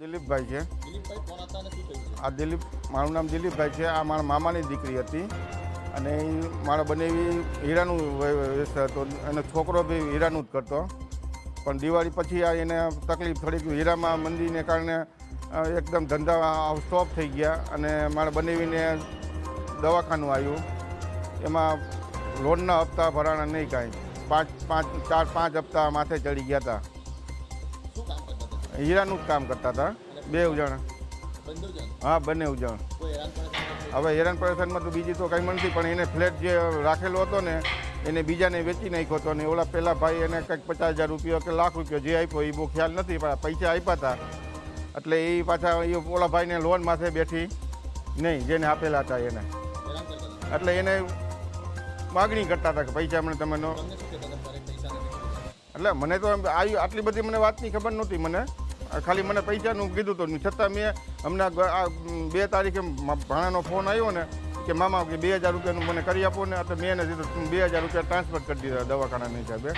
દિલીપભાઈ છે. દિલીપભાઈ કોણ હતા અને શું થયું? આ મારું નામ દિલીપભાઈ છે. આ મારા મામાની દીકરી હતી અને એ મારા બનેવી હીરાનું વ્યવસાય હતો. એનો છોકરો બી હીરાનું જ કરતો. પણ દિવાળી પછી આ એને તકલીફ થોડીક હીરામાં મંદીને કારણે એકદમ ધંધા સ્ટોપ થઈ ગયા અને મારા બનેવીને દવાખાનું આવ્યું. એમાં લોનના હપ્તા ભરાણા નહીં કાંઈ. 4-5 હપ્તા માથે ચડી ગયા હતા. શું કામ કરતા હતા? હીરાનું જ કામ કરતા હતા. 2 જણ. બંને જણ? હા, બંને જણ. કોઈ હેરાન પરેશાન? હવે હેરાન પરેશાનમાં તો બીજી તો કંઈ નથી, પણ એને ફ્લેટ જે રાખેલો હતો ને એને બીજાને વેચી નાખ્યો હતો. ને ઓલા પહેલા ભાઈ એને કંઈક 50,000 રૂપિયા કે લાખ રૂપિયા જે આપ્યો એ બહુ ખ્યાલ નથી, પણ પૈસા આપ્યા હતા. એટલે એ પાછા એ ઓલા ભાઈને લોન માથે બેઠી નહીં, જેને આપેલા હતા એને. હેરાન કરતા હતા? એટલે એને માગણી કરતા હતા કે પૈસા મને તમે નો. તમને શું કહેતા હતા તારે પૈસા નથી? એટલે મને તો આટલી બધી મને વાતની ખબર નહોતી. મને ખાલી મને પૈસાનું કીધું હતું. છતાં મેં હમણાં 2 તારીખે ભાણાનો ફોન આવ્યો ને કે મામા કે 2,000 રૂપિયાનું મને કરી આપો ને. એટલે મેં એને કીધું 2,000 રૂપિયા ટ્રાન્સફર કરી દીધા દવાખાનાની હિસાબે.